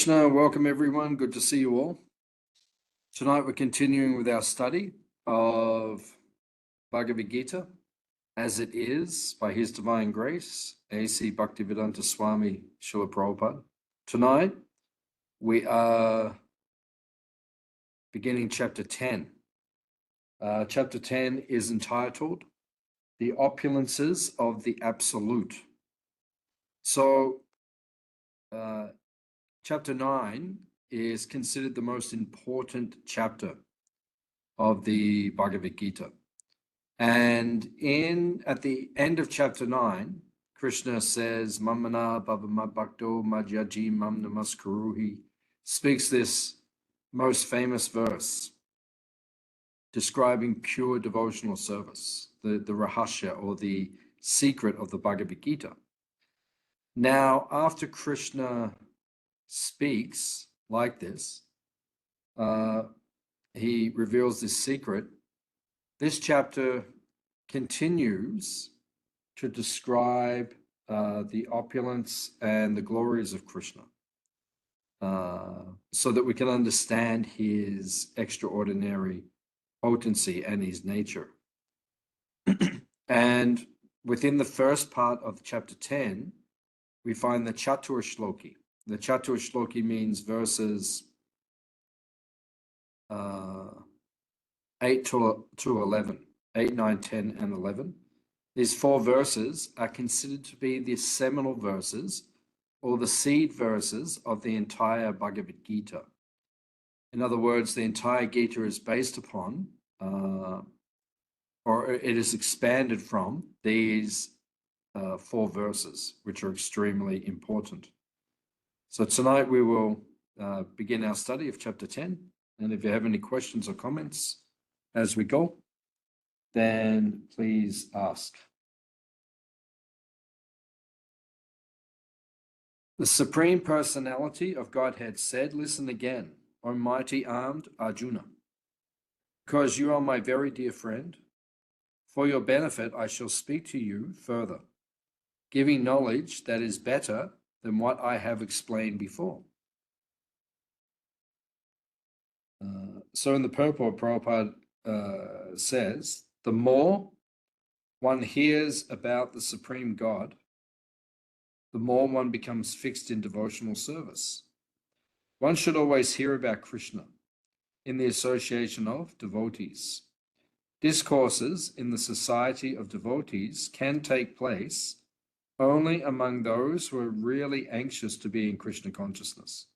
Krishna, welcome everyone. Good to see you all. Tonight we're continuing with our study of Bhagavad Gita as it is by His Divine Grace, A.C. Bhaktivedanta Swami Srila Prabhupada. Tonight we are beginning chapter 10. Chapter 10 is entitled The Opulences of the Absolute. So, chapter 9 is considered the most important chapter of the Bhagavad Gita. And at the end of chapter 9, Krishna says, Mamana Bhava Bhakto Madhyaji Mam Namaskuru. He speaks this most famous verse describing pure devotional service, the Rahasya, or the secret of the Bhagavad Gita. Now, after Krishna speaks like this, he reveals this secret. This chapter continues to describe the opulence and the glories of Krishna, so that we can understand his extraordinary potency and his nature. And within the first part of chapter 10, we find the Chatur Shloki. The Chatur Shloki means verses 8 to 11, 8, 9, 10, and 11. These four verses are considered to be the seminal verses or the seed verses of the entire Bhagavad Gita. In other words, the entire Gita is based upon, or it is expanded from, these four verses, which are extremely important. So tonight we will begin our study of chapter 10. And if you have any questions or comments as we go, then please ask. The Supreme Personality of Godhead said, "Listen again, O mighty armed Arjuna, because you are my very dear friend. For your benefit, I shall speak to you further, giving knowledge that is better than what I have explained before." So in the purport, Prabhupada says, the more one hears about the Supreme God, the more one becomes fixed in devotional service. One should always hear about Krishna in the association of devotees. Discourses in the society of devotees can take place only among those who are really anxious to be in Krishna consciousness.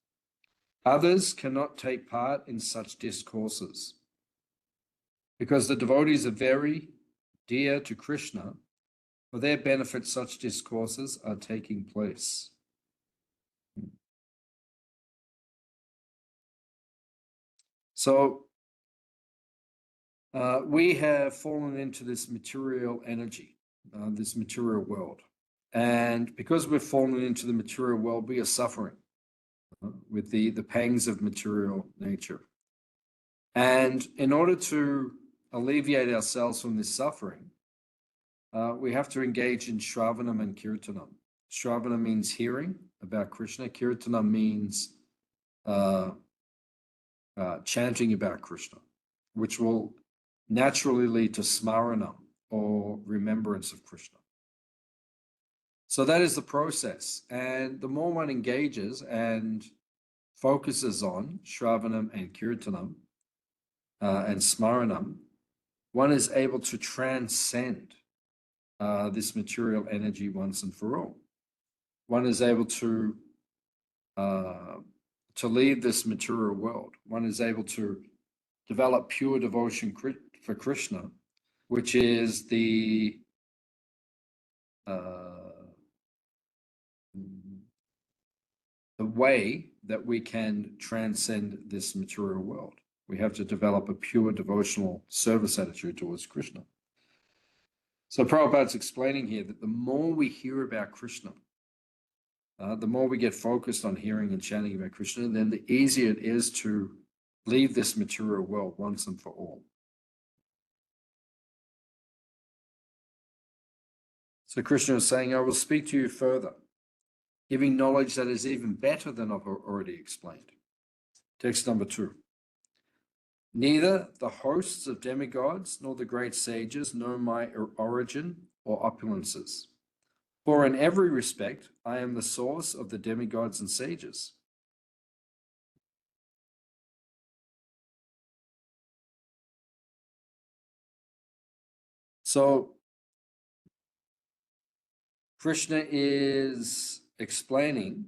Others cannot take part in such discourses. Because the devotees are very dear to Krishna, for their benefit such discourses are taking place. So we have fallen into this material energy, this material world. And because we've fallen into the material world, we are suffering with the pangs of material nature. And in order to alleviate ourselves from this suffering, we have to engage in Shravanam and Kirtanam. Shravana means hearing about Krishna. Kirtanam means chanting about Krishna, which will naturally lead to Smaranam, or remembrance of Krishna. So that is the process. And the more one engages and focuses on Shravanam and Kirtanam and Smaranam, one is able to transcend this material energy once and for all. One is able to leave this material world. One is able to develop pure devotion for Krishna, which is the way that we can transcend this material world. We have to develop a pure devotional service attitude towards Krishna. So Prabhupada's explaining here that the more we hear about Krishna, the more we get focused on hearing and chanting about Krishna, then the easier it is to leave this material world once and for all. So Krishna is saying, I will speak to you further, giving knowledge that is even better than I've already explained. Text number 2. Neither the hosts of demigods nor the great sages know my origin or opulences. For in every respect, I am the source of the demigods and sages. So, Krishna is explaining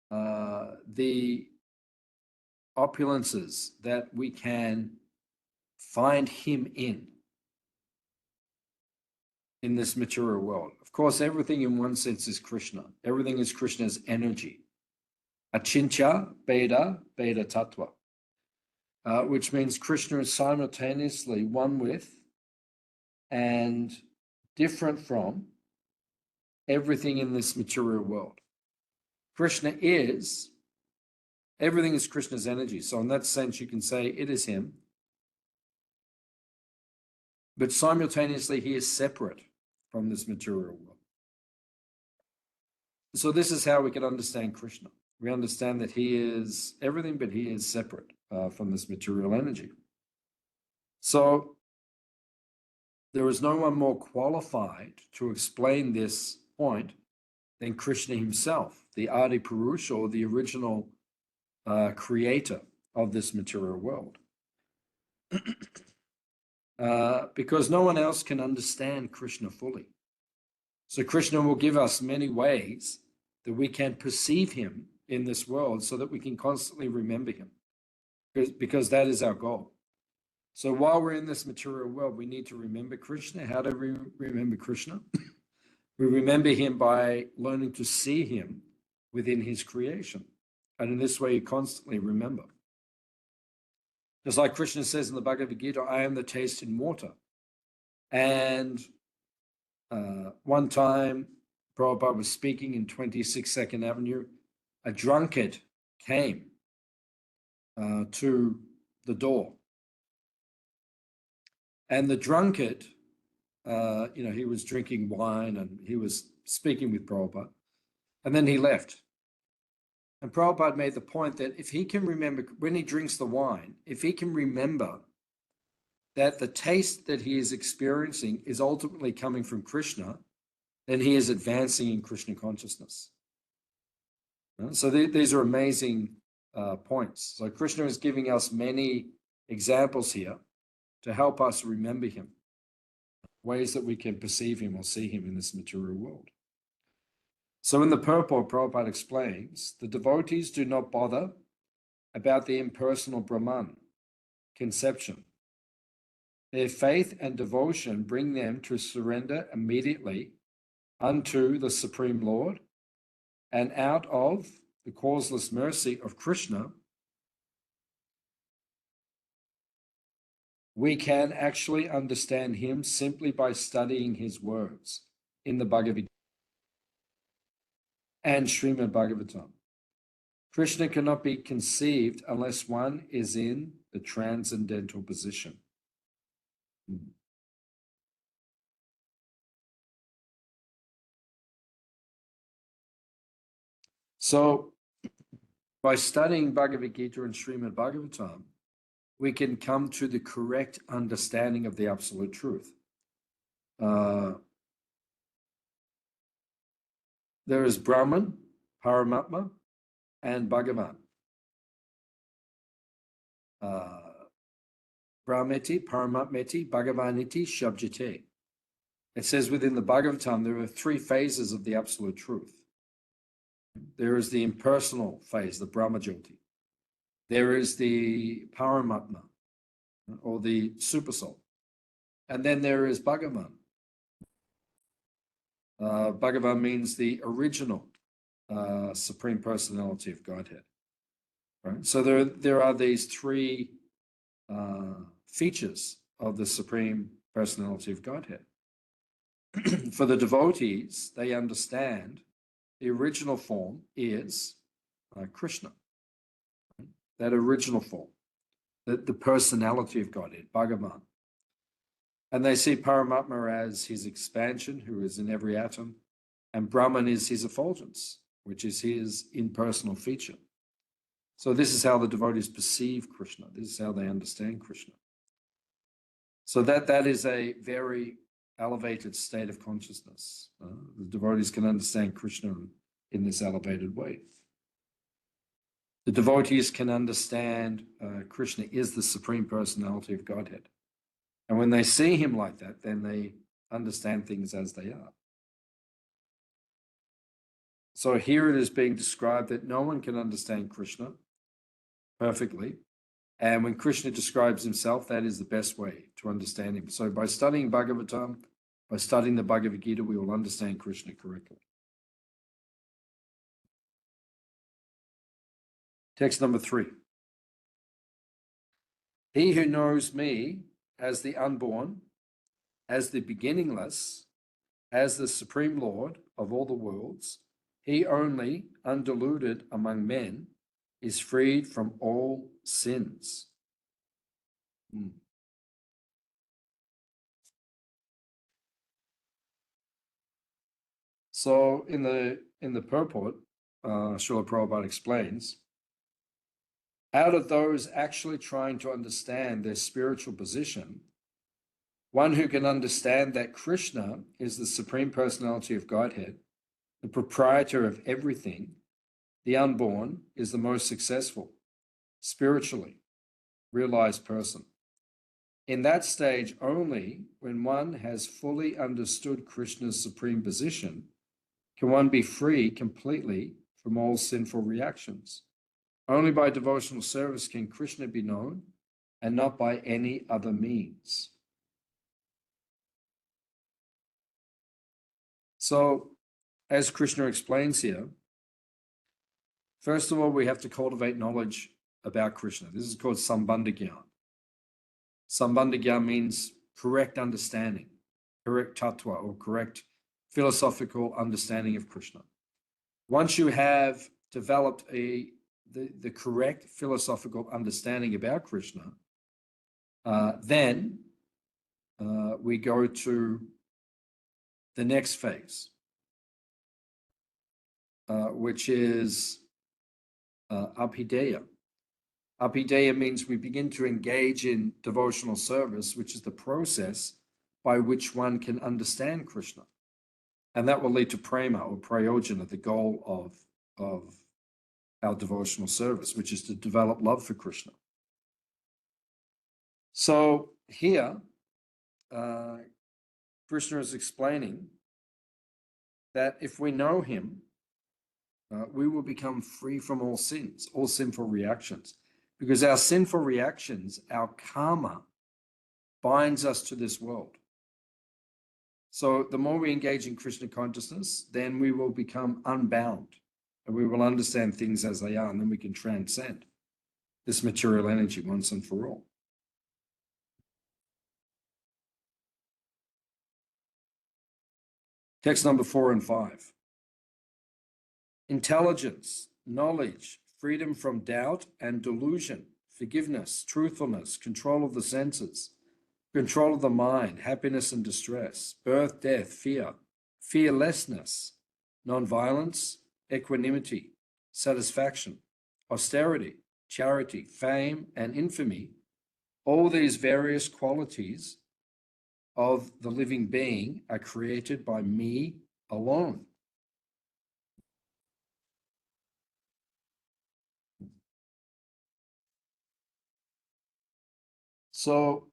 the opulences that we can find him in this material world. Of course, everything in one sense is Krishna. Everything is Krishna's energy. Achintya Beda Beda Tattva, which means Krishna is simultaneously one with and different from everything in this material world. Krishna is, everything is Krishna's energy. So in that sense, you can say it is him. But simultaneously, he is separate from this material world. So this is how we can understand Krishna. We understand that he is everything, but he is separate from this material energy. So there is no one more qualified to explain this point than Krishna himself, the Adi Purusha, or the original creator of this material world. Because no one else can understand Krishna fully. So Krishna will give us many ways that we can perceive him in this world so that we can constantly remember him, because that is our goal. So while we're in this material world, we need to remember Krishna. How do we remember Krishna? We remember him by learning to see him within his creation. And in this way, you constantly remember. Just like Krishna says in the Bhagavad Gita, I am the taste in water. And one time, Prabhupada was speaking in 26 Second Avenue. A drunkard came to the door. And the drunkard, he was drinking wine and he was speaking with Prabhupada. And then he left. And Prabhupada made the point that if he can remember, when he drinks the wine, if he can remember that the taste that he is experiencing is ultimately coming from Krishna, then he is advancing in Krishna consciousness. So these are amazing points. So Krishna is giving us many examples here to help us remember him, ways that we can perceive him or see him in this material world. So in the purport, Prabhupada explains, the devotees do not bother about the impersonal Brahman conception. Their faith and devotion bring them to surrender immediately unto the Supreme Lord, and out of the causeless mercy of Krishna, we can actually understand him simply by studying his words in the Bhagavad and Srimad Bhagavatam. Krishna cannot be conceived unless one is in the transcendental position. So, by studying Bhagavad Gita and Srimad Bhagavatam, we can come to the correct understanding of the absolute truth. There is Brahman, Paramatma, and Bhagavan. Brahmeti, Paramatmeti, Bhagavaniti, Shabjate. It says within the Bhagavatam, there are 3 phases of the absolute truth. There is the impersonal phase, the Brahmajyoti. There is the Paramatma, or the Supersoul. And then there is Bhagavan. Bhagavan means the original Supreme Personality of Godhead. Right? So there are these 3 features of the Supreme Personality of Godhead. For the devotees, they understand the original form is Krishna. That original form, the personality of Godhead, Bhagavan. And they see Paramatma as his expansion, who is in every atom. and Brahman is his effulgence, which is his impersonal feature. So this is how the devotees perceive Krishna. This is how they understand Krishna. So that is a very elevated state of consciousness. The devotees can understand Krishna in this elevated way. The devotees can understand Krishna is the Supreme Personality of Godhead. And when they see him like that, then they understand things as they are. So here it is being described that no one can understand Krishna perfectly. And when Krishna describes himself, that is the best way to understand him. So by studying Bhagavatam, by studying the Bhagavad Gita, we will understand Krishna correctly. Text number 3. He who knows me as the unborn, as the beginningless, as the Supreme Lord of all the worlds, he only, undiluted among men, is freed from all sins. So in the purport, Srila Prabhupada explains, out of those actually trying to understand their spiritual position, one who can understand that Krishna is the Supreme Personality of Godhead, the proprietor of everything, the unborn, is the most successful, spiritually realized person. In that stage only, when one has fully understood Krishna's supreme position, can one be free completely from all sinful reactions. Only by devotional service can Krishna be known, and not by any other means. So, as Krishna explains here, first of all, we have to cultivate knowledge about Krishna. This is called Sambandha Gyan. Sambandha Gyan means correct understanding, correct tattva, or correct philosophical understanding of Krishna. Once you have developed the correct philosophical understanding about Krishna, then we go to the next phase, which is abhideya. Abhideya means we begin to engage in devotional service, which is the process by which one can understand Krishna. And that will lead to prema or prayojana, the goal of our devotional service, which is to develop love for Krishna. So here, Krishna is explaining that if we know him, we will become free from all sins, all sinful reactions. Because our sinful reactions, our karma, binds us to this world. So the more we engage in Krishna consciousness, then we will become unbound and we will understand things as they are, and then we can transcend this material energy once and for all. Text number 4 and 5. Intelligence, knowledge, freedom from doubt and delusion, forgiveness, truthfulness, control of the senses, control of the mind, happiness and distress, birth, death, fear, fearlessness, non-violence, equanimity, satisfaction, austerity, charity, fame, and infamy, all these various qualities of the living being are created by me alone. So,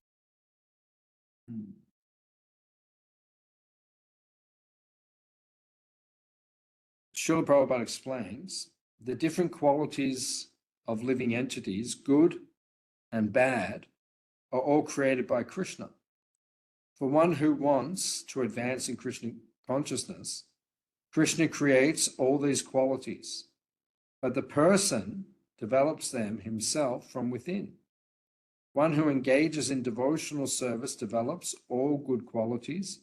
Srila Prabhupada explains the different qualities of living entities, good and bad, are all created by Krishna. For one who wants to advance in Krishna consciousness, Krishna creates all these qualities, but the person develops them himself from within. One who engages in devotional service develops all good qualities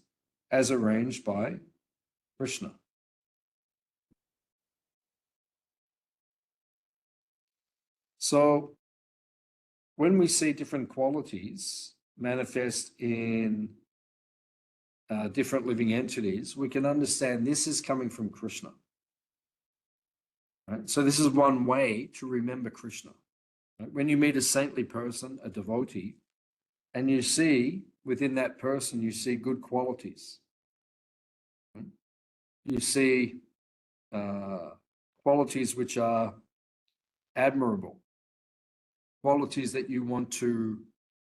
as arranged by Krishna. So when we see different qualities manifest in different living entities, we can understand this is coming from Krishna. Right? So this is one way to remember Krishna. Right? When you meet a saintly person, a devotee, and you see within that person, you see good qualities. Right? You see qualities which are admirable, qualities that you want to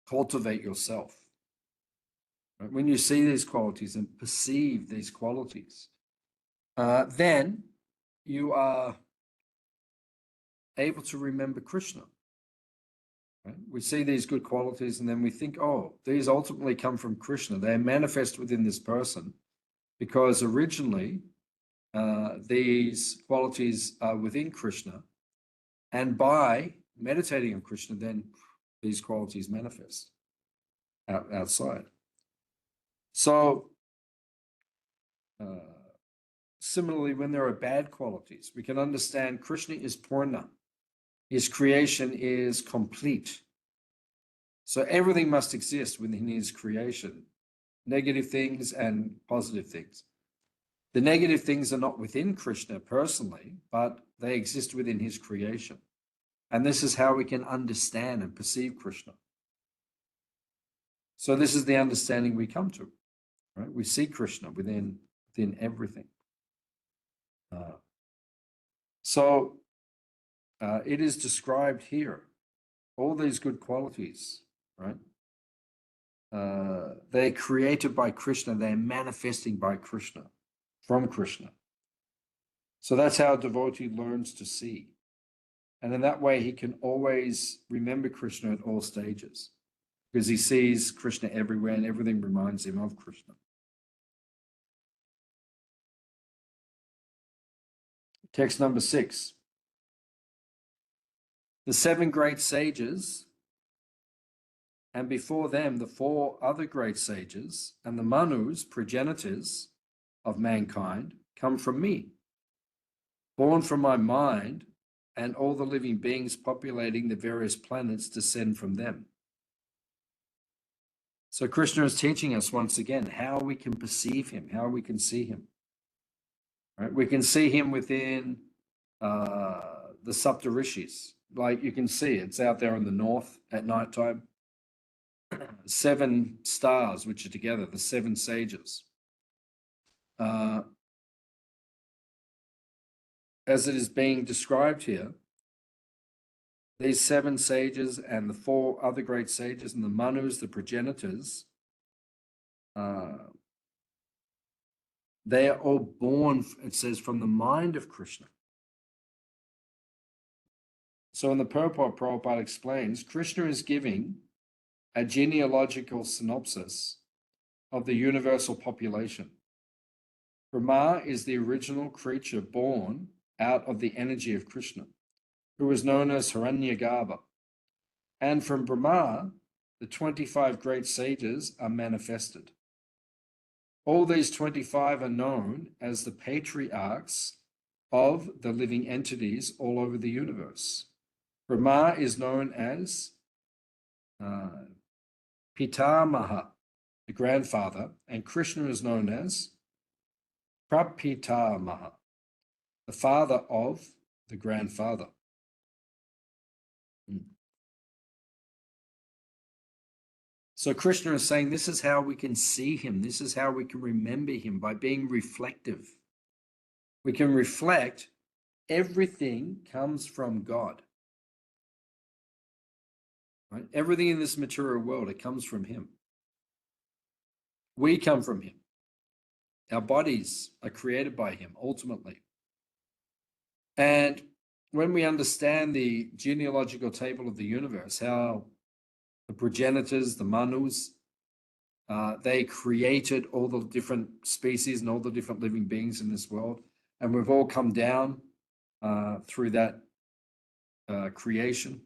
cultivate yourself. Right? When you see these qualities and perceive these qualities, then you are able to remember Krishna. Right? We see these good qualities and then we think, oh, these ultimately come from Krishna. They manifest within this person because originally these qualities are within Krishna. And by meditating on Krishna, then these qualities manifest outside. So, similarly, when there are bad qualities, we can understand Krishna is Purna. His creation is complete. So everything must exist within his creation, negative things and positive things. The negative things are not within Krishna personally, but they exist within his creation. And this is how we can understand and perceive Krishna. So this is the understanding we come to, right? We see Krishna within everything. It is described here, all these good qualities, right? They're created by Krishna, they're manifesting by Krishna, from Krishna. So that's how a devotee learns to see. And in that way, he can always remember Krishna at all stages because he sees Krishna everywhere and everything reminds him of Krishna. Text number 6. The 7 great sages, and before them the 4 other great sages, and the Manus, progenitors of mankind, come from me, born from my mind, and all the living beings populating the various planets descend from them. So Krishna is teaching us once again how we can perceive him, how we can see him. Right? We can see him within the Saptarishis. Like you can see, it's out there in the north at nighttime. 7 stars which are together, the 7 sages. As it is being described here, these 7 sages and the 4 other great sages and the Manus, the progenitors, they are all born, it says, from the mind of Krishna. So in the purport, Prabhupada explains, Krishna is giving a genealogical synopsis of the universal population. Brahma is the original creature born out of the energy of Krishna, who is known as Hiranyagarbha. And from Brahma, the 25 great sages are manifested. All these 25 are known as the patriarchs of the living entities all over the universe. Brahma is known as Pitamaha, the grandfather, and Krishna is known as Prapitamaha, the father of the grandfather. So Krishna is saying this is how we can see him. This is how we can remember him, by being reflective. We can reflect. Everything comes from God. Right? Everything in this material world, it comes from him. We come from him. Our bodies are created by him, ultimately. And when we understand the genealogical table of the universe, how the progenitors, the Manus, they created all the different species and all the different living beings in this world. And we've all come down through that creation.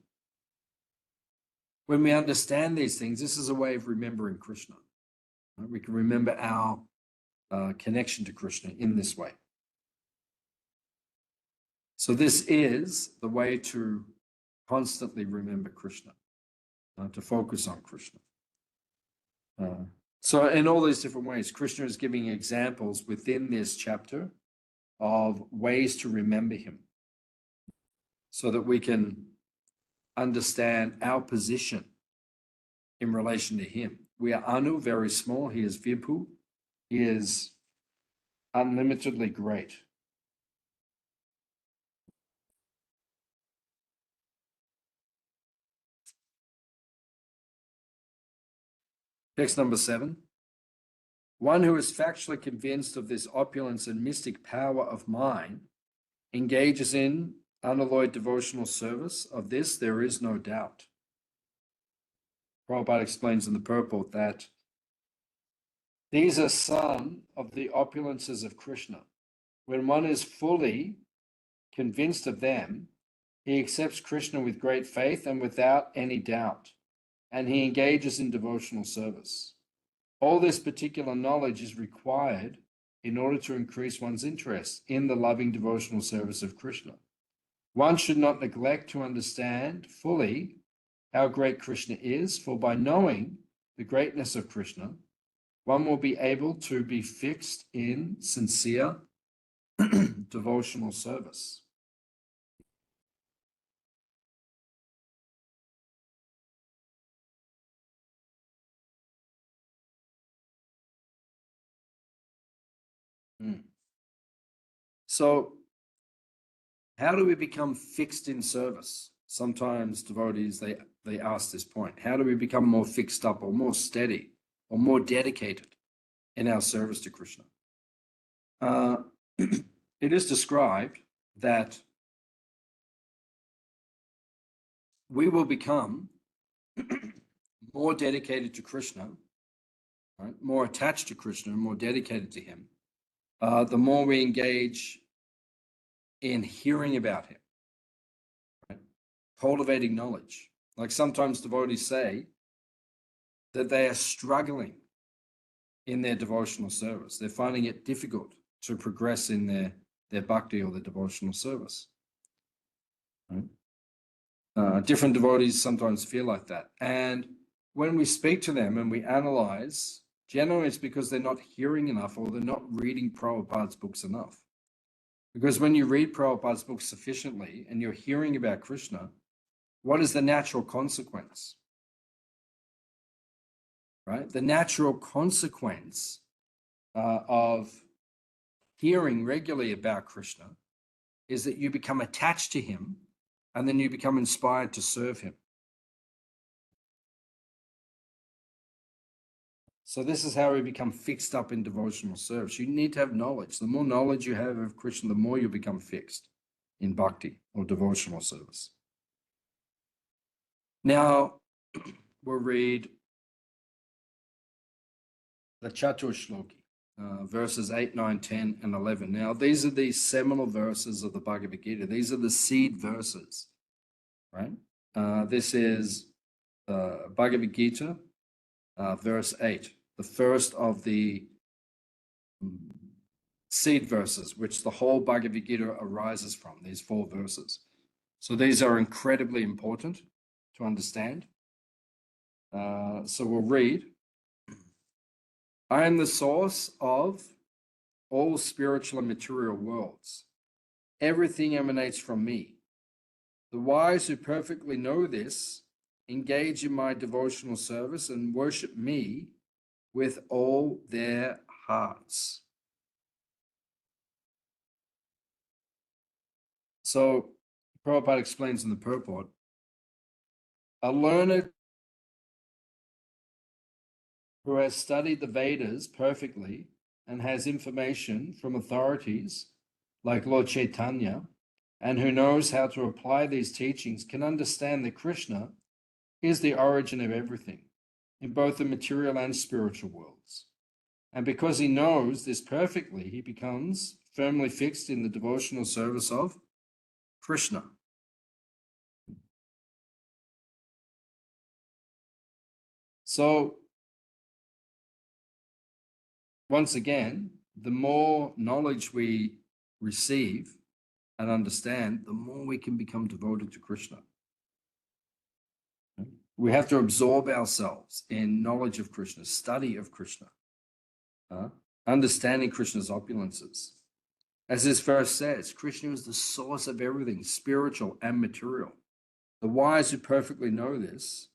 When we understand these things, this is a way of remembering Krishna. Right? We can remember our connection to Krishna in this way. So this is the way to constantly remember Krishna, to focus on Krishna. So in all these different ways, Krishna is giving examples within this chapter of ways to remember him so that we can understand our position in relation to him. We are Anu, very small. He is Vibhu. He is unlimitedly great. Text number 7. One who is factually convinced of this opulence and mystic power of mine engages in unalloyed devotional service. Of this, there is no doubt. Prabhupada explains in the purport that these are some of the opulences of Krishna. When one is fully convinced of them, he accepts Krishna with great faith and without any doubt, and he engages in devotional service. All this particular knowledge is required in order to increase one's interest in the loving devotional service of Krishna. One should not neglect to understand fully how great Krishna is, for by knowing the greatness of Krishna, one will be able to be fixed in sincere devotional service. So, how do we become fixed in service? Sometimes devotees, they ask this point. How do we become more fixed up or more steady or more dedicated in our service to Krishna? It is described that we will become more dedicated to Krishna, right? More attached to Krishna, more dedicated to him, the more we engage in hearing about him, right? Cultivating knowledge. Like sometimes devotees say that they are struggling in their devotional service. They're finding it difficult to progress in their bhakti or their devotional service. Right? Different devotees sometimes feel like that. And when we speak to them and we analyze, generally it's because they're not hearing enough or they're not reading Prabhupada's books enough. Because when you read Prabhupada's books sufficiently and you're hearing about Krishna, what is the natural consequence? Right? The natural consequence of hearing regularly about Krishna is that you become attached to him and then you become inspired to serve him. So this is how we become fixed up in devotional service. You need to have knowledge. The more knowledge you have of Krishna, the more you become fixed in bhakti or devotional service. Now, we'll read the Chatur Shloki, verses 8, 9, 10, and 11. Now, these are the seminal verses of the Bhagavad Gita. These are the seed verses, right? This is Bhagavad Gita, verse 8, the first of the seed verses, which the whole Bhagavad Gita arises from, these 4 verses. So these are incredibly important to understand. So we'll read. I am the source of all spiritual and material worlds. Everything emanates from me. The wise who perfectly know this engage in my devotional service and worship me with all their hearts. So Prabhupada explains in the purport, a learned who has studied the Vedas perfectly and has information from authorities like Lord Chaitanya, and who knows how to apply these teachings, can understand that Krishna is the origin of everything in both the material and spiritual worlds. And because he knows this perfectly, he becomes firmly fixed in the devotional service of Krishna. So, once again, the more knowledge we receive and understand, the more we can become devoted to Krishna. We have to absorb ourselves in knowledge of Krishna, study of Krishna, understanding Krishna's opulences. As this verse says, Krishna is the source of everything, spiritual and material. The wise who perfectly know this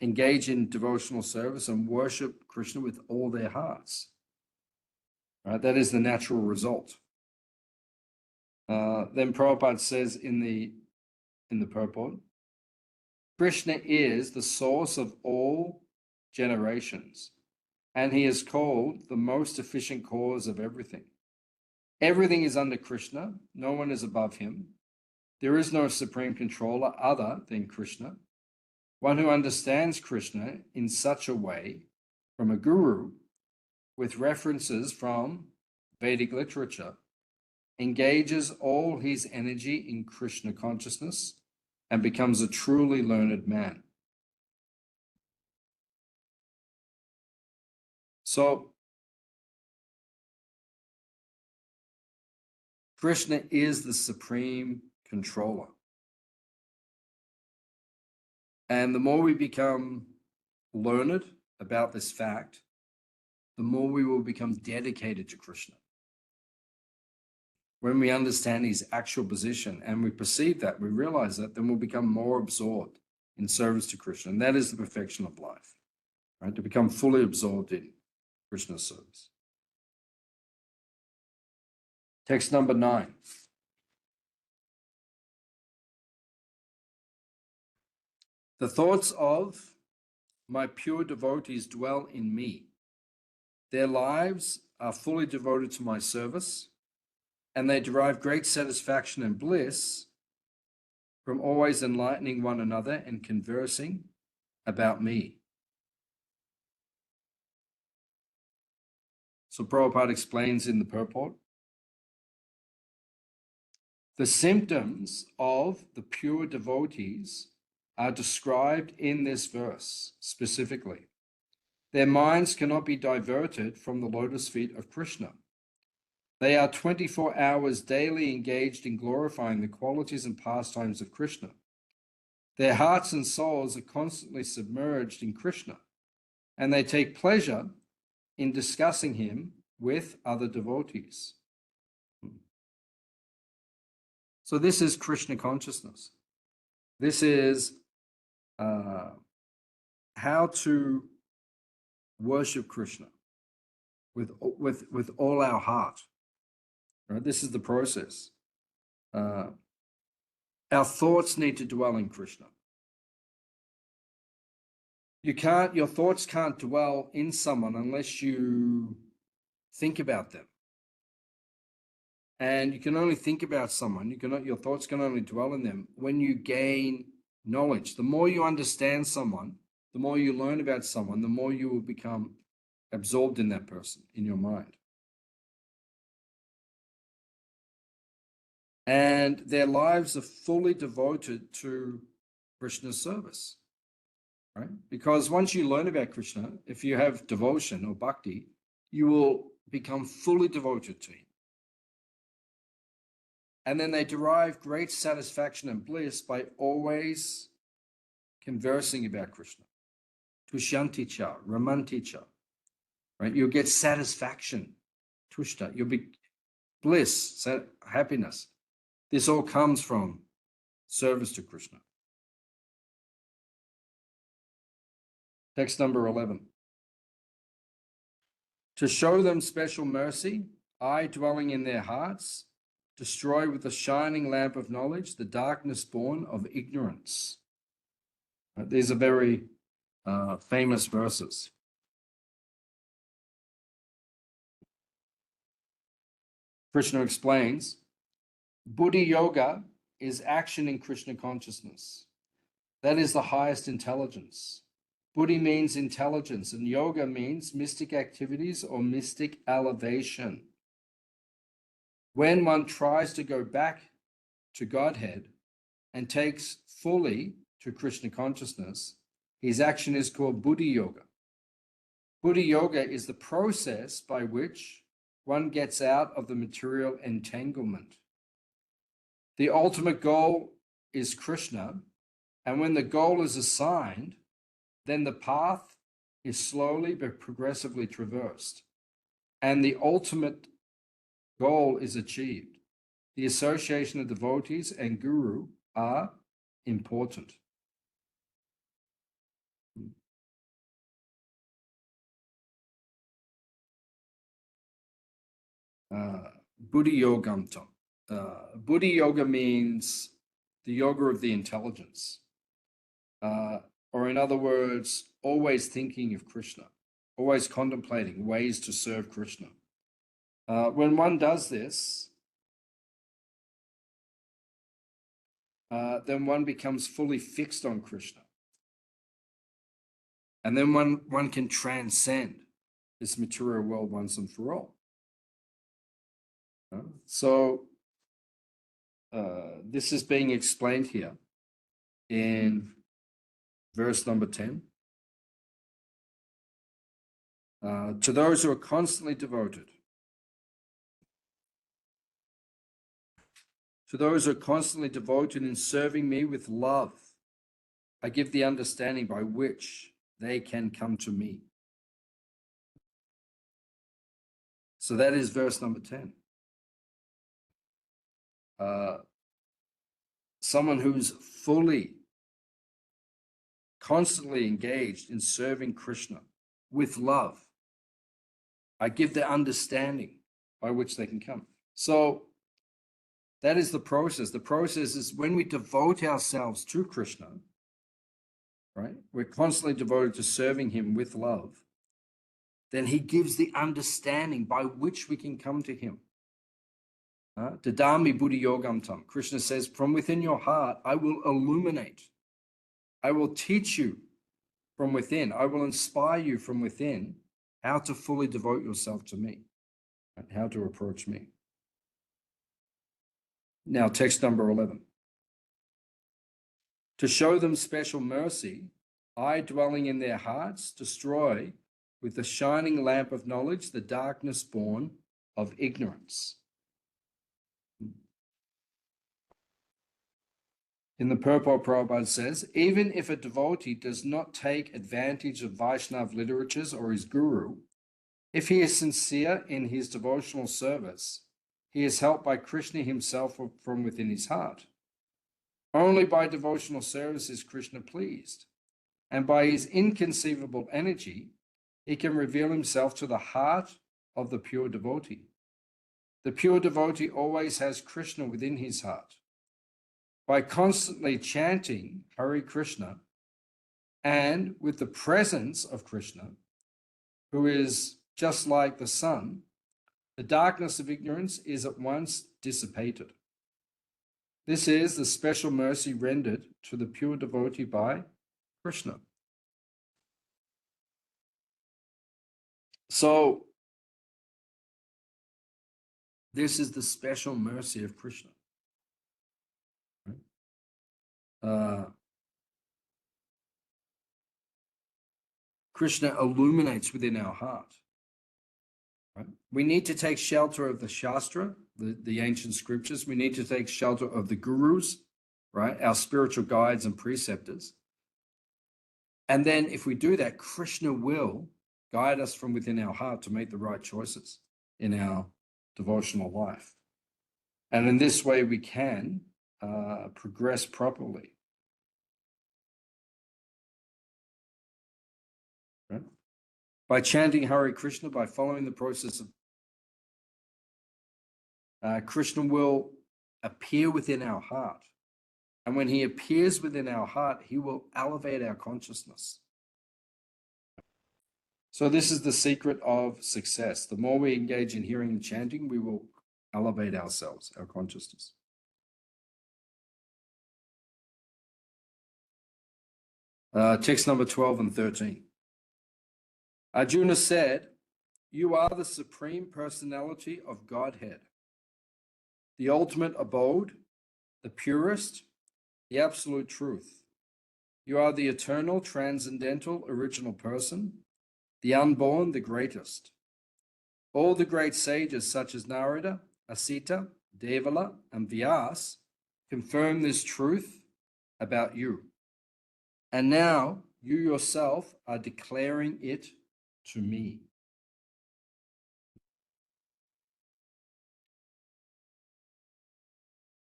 engage in devotional service and worship Krishna with all their hearts. Right? That is the natural result. Then Prabhupada says in the purport, Krishna is the source of all generations, and he is called the most efficient cause of everything. Everything is under Krishna. No one is above him. There is no supreme controller other than Krishna. One who understands Krishna in such a way from a guru with references from Vedic literature engages all his energy in Krishna consciousness and becomes a truly learned man. So, Krishna is the supreme controller. And the more we become learned about this fact, the more we will become dedicated to Krishna. When we understand his actual position and we perceive that, we realize that, then we'll become more absorbed in service to Krishna. And that is the perfection of life, right? To become fully absorbed in Krishna's service. Text number 9. The thoughts of my pure devotees dwell in me. Their lives are fully devoted to my service, and they derive great satisfaction and bliss from always enlightening one another and conversing about me. So Prabhupada explains in the purport, the symptoms of the pure devotees are described in this verse specifically. Their minds cannot be diverted from the lotus feet of Krishna. They are 24 hours daily engaged in glorifying the qualities and pastimes of Krishna. Their hearts and souls are constantly submerged in Krishna, and they take pleasure in discussing him with other devotees. So this is Krishna consciousness. This is how to worship Krishna with all our heart. Right? This is the process. Our thoughts need to dwell in Krishna. Your thoughts can't dwell in someone unless you think about them. And you can only think about someone, your thoughts can only dwell in them when you gain knowledge. The more you understand someone, the more you learn about someone, the more you will become absorbed in that person, in your mind. And their lives are fully devoted to Krishna's service, right? Because once you learn about Krishna, if you have devotion or bhakti, you will become fully devoted to him. And then they derive great satisfaction and bliss by always conversing about Krishna. Tushyanticha, ramanticha, right? You'll get satisfaction, tushta, you'll be bliss, happiness. This all comes from service to Krishna. Text number 11. To show them special mercy, I, dwelling in their hearts, destroy with the shining lamp of knowledge the darkness born of ignorance. These are very famous verses. Krishna explains, Buddhi Yoga is action in Krishna consciousness. That is the highest intelligence. Buddhi means intelligence, and yoga means mystic activities or mystic elevation. When one tries to go back to Godhead and takes fully to Krishna consciousness, his action is called Buddhi Yoga. Buddhi Yoga is the process by which one gets out of the material entanglement. The ultimate goal is Krishna, And when the goal is assigned, then the path is slowly but progressively traversed, and the ultimate goal is achieved. The association of devotees and guru are important. Buddhi Yogamtam. Buddhi Yoga means the yoga of the intelligence, or in other words, always thinking of Krishna, always contemplating ways to serve Krishna. When one does this, then one becomes fully fixed on Krishna. And then one can transcend this material world once and for all. So this is being explained here in verse number 10. To those who are constantly devoted, to those who are constantly devoted in serving me with love, I give the understanding by which they can come to me. So that is verse number 10. Someone who's fully, constantly engaged in serving Krishna with love, I give the understanding by which they can come. So that is the process. The process is when we devote ourselves to Krishna, right? We're constantly devoted to serving him with love. Then he gives the understanding by which we can come to him. Dadami Buddhi Yogam Tam. Krishna says, from within your heart, I will illuminate. I will teach you from within. I will inspire you from within how to fully devote yourself to me, and how to approach me. Now, text number 11. To show them special mercy, I, dwelling in their hearts, destroy with the shining lamp of knowledge the darkness born of ignorance. In the purport, Prabhupada says, even if a devotee does not take advantage of Vaishnava literatures or his guru, if he is sincere in his devotional service, he is helped by Krishna himself from within his heart. Only by devotional service is Krishna pleased, and by his inconceivable energy, he can reveal himself to the heart of the pure devotee. The pure devotee always has Krishna within his heart. By constantly chanting Hare Krishna and with the presence of Krishna, who is just like the sun, the darkness of ignorance is at once dissipated. This is the special mercy rendered to the pure devotee by Krishna. So, this is the special mercy of Krishna. Krishna illuminates within our heart. Right? We need to take shelter of the Shastra, the ancient scriptures. We need to take shelter of the gurus, right? Our spiritual guides and preceptors. And then if we do that, Krishna will guide us from within our heart to make the right choices in our devotional life. And in this way, we can progress properly. Right? By chanting Hare Krishna, by following the process of Krishna will appear within our heart. And when he appears within our heart, he will elevate our consciousness. So this is the secret of success. The more we engage in hearing and chanting, we will elevate ourselves, our consciousness. Text number 12 and 13. Arjuna said, you are the supreme personality of Godhead, the ultimate abode, the purest, the absolute truth. You are the eternal, transcendental, original person, the unborn, the greatest. All the great sages such as Narada, Asita, Devala, and Vyas confirm this truth about you. and now you yourself are declaring it to me.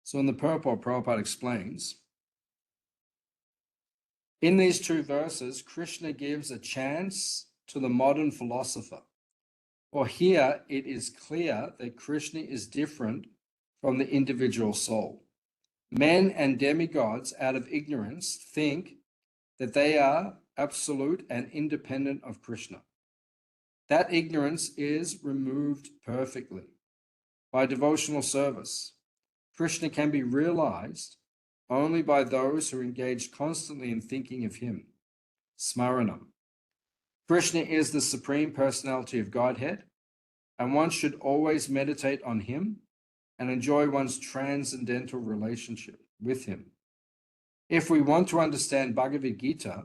So in the purport, Prabhupada explains, in these two verses, Krishna gives a chance to the modern philosopher. For here, it is clear that Krishna is different from the individual soul. Men and demigods, out of ignorance, think that they are absolute and independent of Krishna. That ignorance is removed perfectly by devotional service. Krishna can be realized only by those who are engaged constantly in thinking of him. Smaranam. Krishna is the Supreme Personality of Godhead, and one should always meditate on him and enjoy one's transcendental relationship with him. If we want to understand Bhagavad Gita,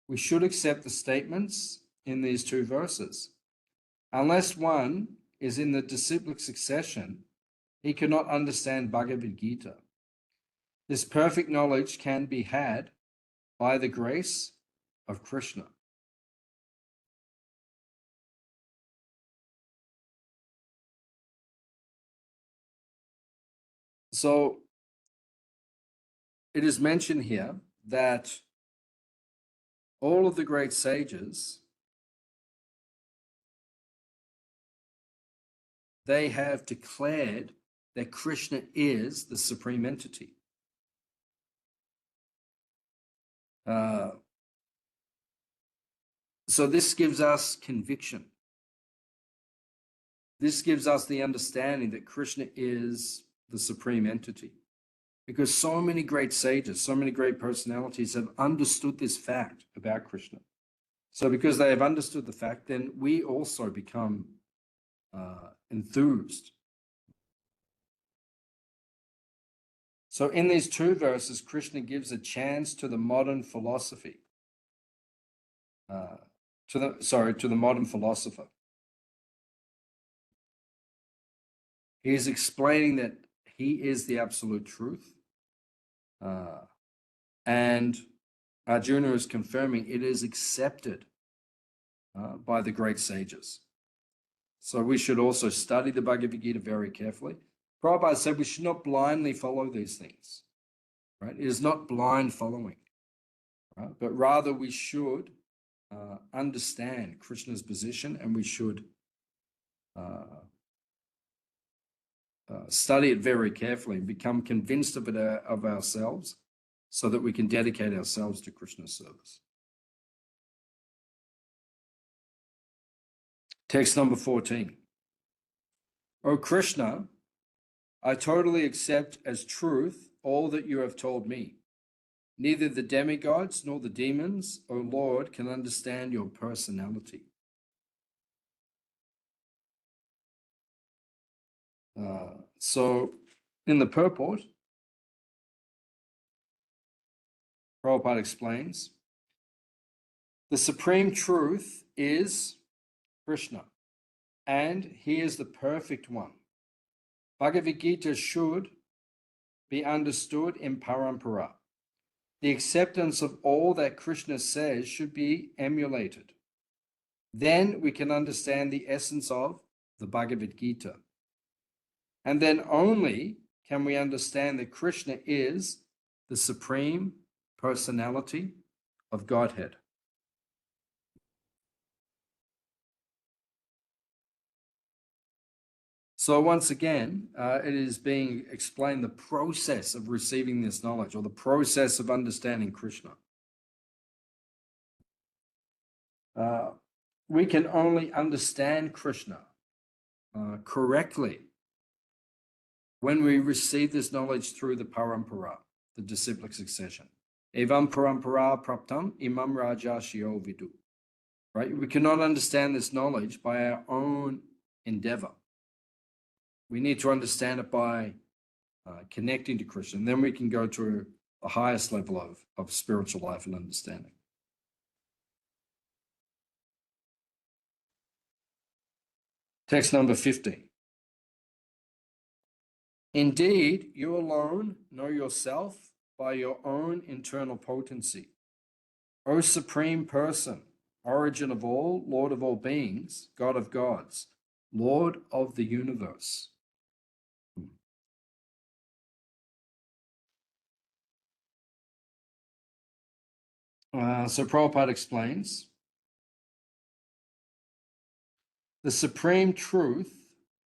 we should accept the statements in these two verses. Unless one is in the disciplic succession, he cannot understand Bhagavad Gita. This perfect knowledge can be had by the grace of Krishna. So it is mentioned here that all of the great sages, they have declared that Krishna is the supreme entity. So this gives us conviction. This gives us the understanding that Krishna is the supreme entity. Because so many great sages, so many great personalities have understood this fact about Krishna. So because they have understood the fact, then we also become enthused. So in these two verses, Krishna gives a chance to the modern philosophy, to the modern philosopher. He is explaining that he is the absolute truth. And Arjuna is confirming it is accepted by the great sages. So we should also study the Bhagavad Gita very carefully. Prabhupada said we should not blindly follow these things, right? It is not blind following, right? But rather we should understand Krishna's position, and we should study it very carefully and become convinced of it of ourselves, so that we can dedicate ourselves to Krishna's service. Text number 14. O Krishna, I totally accept as truth all that you have told me. Neither the demigods nor the demons, O Lord, can understand your personality. So in the purport, Prabhupada explains, the supreme truth is Krishna, and he is the perfect one. Bhagavad Gita should be understood in parampara. The acceptance of all that Krishna says should be emulated. Then we can understand the essence of the Bhagavad Gita. And then only can we understand that Krishna is the supreme personality of Godhead. So once again, it is being explained the process of receiving this knowledge, or the process of understanding Krishna. We can only understand Krishna correctly when we receive this knowledge through the parampara, the disciplic succession. Evam parampara praptam imam raja shio vidu. Right? We cannot understand this knowledge by our own endeavor. We need to understand it by connecting to Krishna. And then we can go to the highest level of spiritual life and understanding. Text number 15. Indeed, you alone know yourself by your own internal potency. O Supreme Person, origin of all, Lord of all beings, God of gods, Lord of the universe. So Prabhupada explains, the supreme truth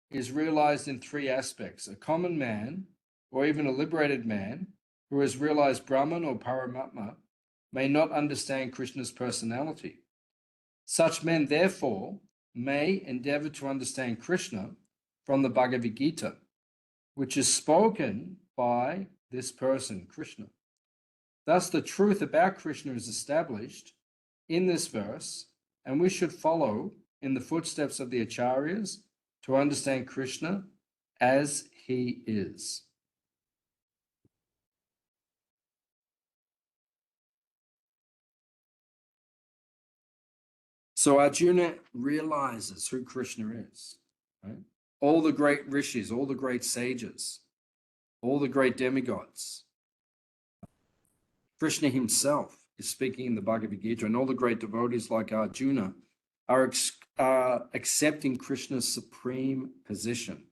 is realized in three aspects. A common man, or even a liberated man, who has realized Brahman or Paramatma, may not understand Krishna's personality. Such men, therefore, may endeavor to understand Krishna from the Bhagavad Gita, which is spoken by this person, Krishna. Thus, the truth about Krishna is established in this verse, and we should follow in the footsteps of the Acharyas to understand Krishna as he is. So Arjuna realizes who Krishna is. Right? All the great rishis, all the great sages, all the great demigods, Krishna himself is speaking in the Bhagavad Gita, and all the great devotees like Arjuna are accepting Krishna's supreme position.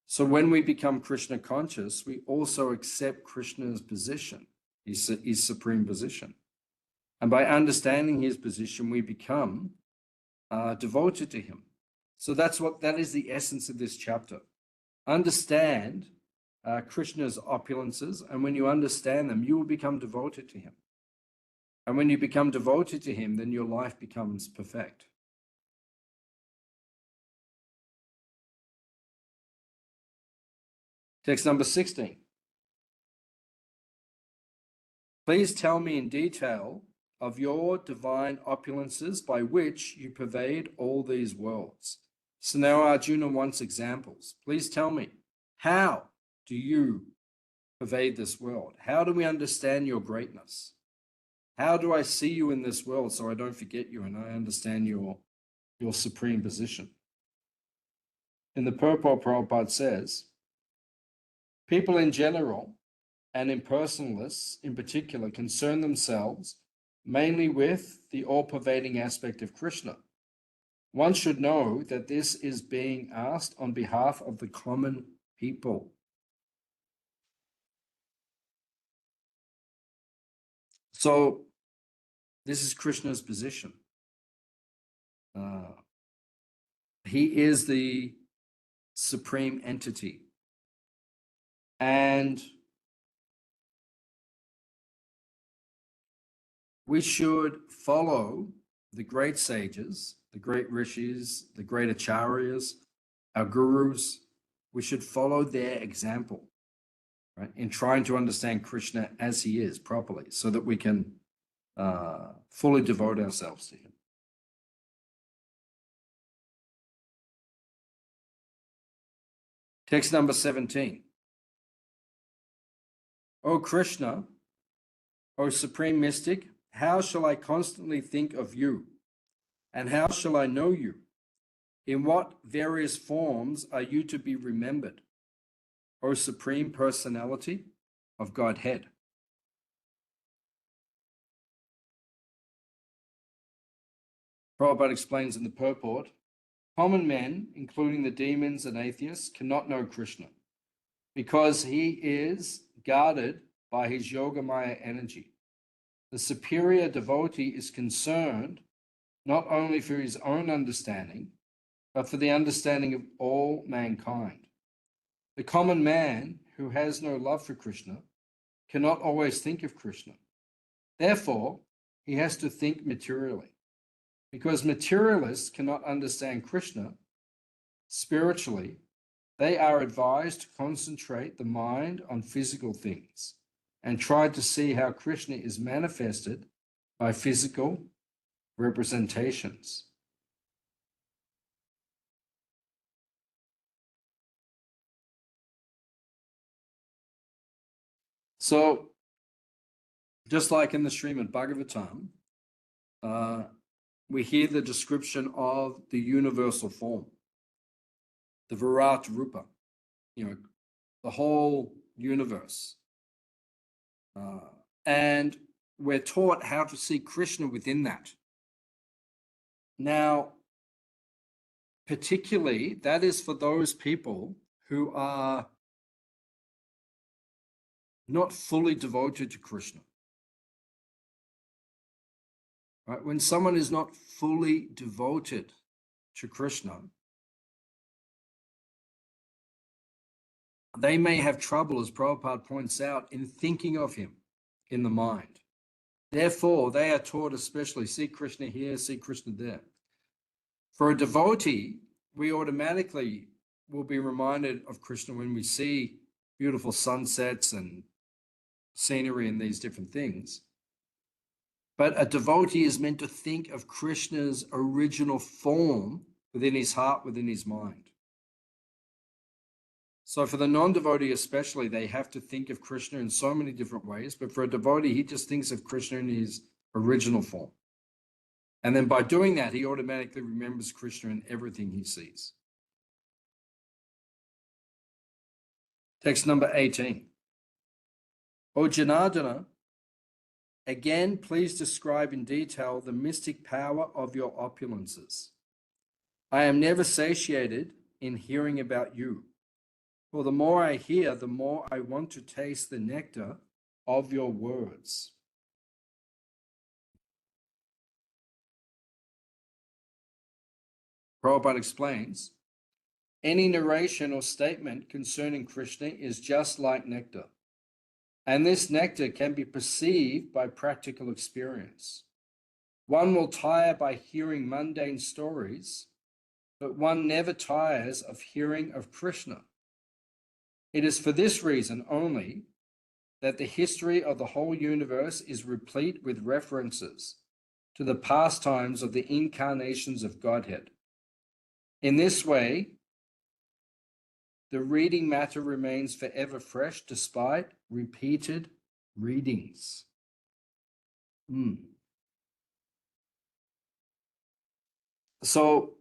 So when we become Krishna conscious, we also accept Krishna's position, his supreme position. And by understanding his position, we become devoted to him. So that is the essence of this chapter. Understand Krishna's opulences, and when you understand them, you will become devoted to him. And when you become devoted to him, then your life becomes perfect. Text number 16. Please tell me in detail of your divine opulences by which you pervade all these worlds. So now Arjuna wants examples. Please tell me, how do you pervade this world? How do we understand your greatness? How do I see you in this world so I don't forget you and I understand your supreme position? In the purport, Prabhupada says, people in general and impersonalists in particular concern themselves mainly with the all-pervading aspect of Krishna. One should know that this is being asked on behalf of the common people. So this is Krishna's position. He is the supreme entity. And we should follow the great sages, the great rishis, the great acharyas, our gurus. We should follow their example, right, in trying to understand Krishna as he is properly, so that we can fully devote ourselves to him. Text number 17. O Krishna, O Supreme Mystic, how shall I constantly think of you? And how shall I know you? In what various forms are you to be remembered, O Supreme Personality of Godhead? Prabhupada explains in the purport, common men, including the demons and atheists, cannot know Krishna because he is guarded by his Yogamaya energy. The superior devotee is concerned not only for his own understanding, but for the understanding of all mankind. The common man who has no love for Krishna cannot always think of Krishna. Therefore, he has to think materially. Because materialists cannot understand Krishna spiritually, they are advised to concentrate the mind on physical things and try to see how Krishna is manifested by physical representations. So, just like in the Srimad Bhagavatam, we hear the description of the universal form, the Virat Rupa, the whole universe. And we're taught how to see Krishna within that. Now, particularly, that is for those people who are not fully devoted to Krishna. Right? When someone is not fully devoted to Krishna, they may have trouble, as Prabhupada points out, in thinking of him in the mind. Therefore, they are taught especially, see Krishna here, see Krishna there. For a devotee, we automatically will be reminded of Krishna when we see beautiful sunsets and scenery and these different things. But a devotee is meant to think of Krishna's original form within his heart, within his mind. So for the non-devotee especially, they have to think of Krishna in so many different ways. But for a devotee, he just thinks of Krishna in his original form. And then by doing that, he automatically remembers Krishna in everything he sees. Text number 18. O Janardana, again, please describe in detail the mystic power of your opulences. I am never satiated in hearing about you. For the more I hear, the more I want to taste the nectar of your words. Prabhupada explains, any narration or statement concerning Krishna is just like nectar, and this nectar can be perceived by practical experience. One will tire by hearing mundane stories, but one never tires of hearing of Krishna. It is for this reason only that the history of the whole universe is replete with references to the pastimes of the incarnations of Godhead. In this way, the reading matter remains forever fresh despite repeated readings. So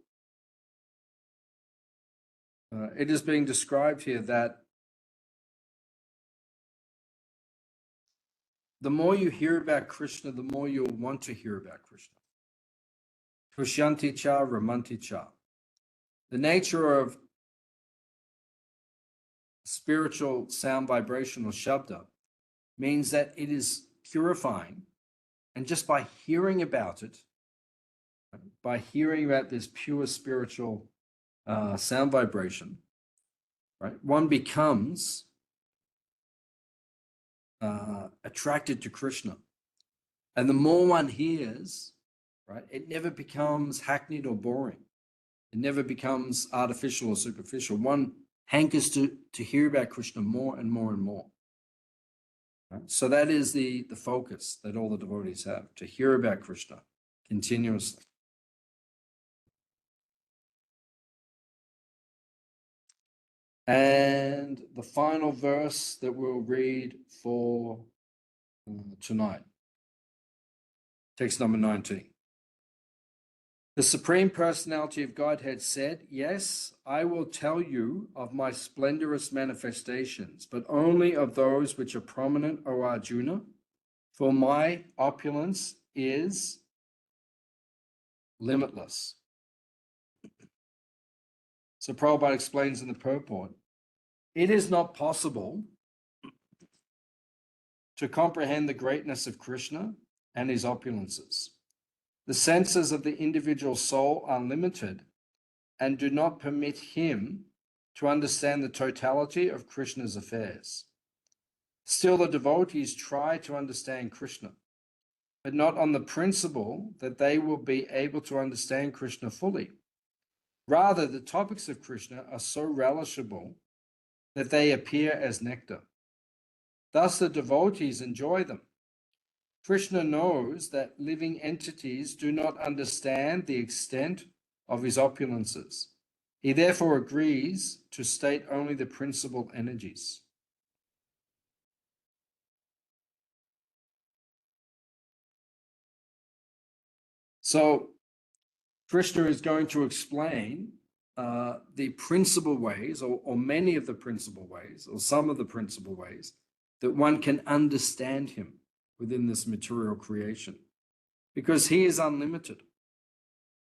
it is being described here that the more you hear about Krishna, the more you'll want to hear about Krishna. Tushyanti cha ramanti cha. The nature of spiritual sound vibration or shabda means that it is purifying, and just by hearing about it, by hearing about this pure spiritual sound vibration, right, one becomes attracted to Krishna. And the more one hears, right, it never becomes hackneyed or boring. It never becomes artificial or superficial. One hankers to hear about Krishna more and more and more. Right? So that is the focus that all the devotees have, to hear about Krishna continuously. And the final verse that we'll read for tonight, text number 19. The Supreme Personality of Godhead said, yes, I will tell you of my splendorous manifestations, but only of those which are prominent, O Arjuna, for my opulence is limitless. So Prabhupada explains in the purport, it is not possible to comprehend the greatness of Krishna and his opulences. The senses of the individual soul are limited and do not permit him to understand the totality of Krishna's affairs. Still, the devotees try to understand Krishna, but not on the principle that they will be able to understand Krishna fully. Rather, the topics of Krishna are so relishable that they appear as nectar. Thus, the devotees enjoy them. Krishna knows that living entities do not understand the extent of his opulences. He therefore agrees to state only the principal energies. So Krishna is going to explain the principal ways, or many of the principal ways, or some of the principal ways that one can understand him. within this material creation, because he is unlimited.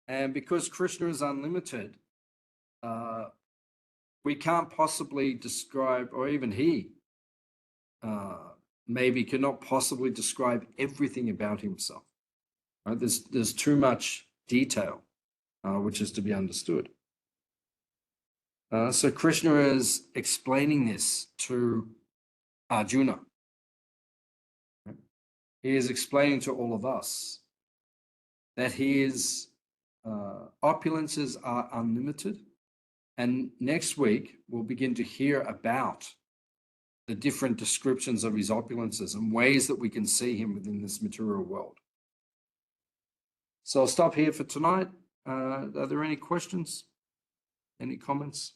And because Krishna is unlimited, we can't possibly describe, or even he maybe cannot possibly describe everything about himself. Right? There's too much detail which is to be understood. So Krishna is explaining this to Arjuna. Right? He is explaining to all of us that his opulences are unlimited. And next week, we'll begin to hear about the different descriptions of his opulences and ways that we can see him within this material world. So I'll stop here for tonight. Are there any questions? Any comments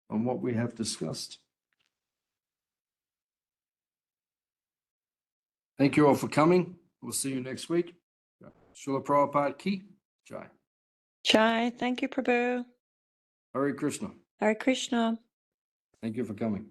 on what we have discussed? Thank you all for coming. We'll see you next week. Srila Prabhupada Ki Jai. Jai, thank you, Prabhu. Hare Krishna. Hare Krishna. Thank you for coming.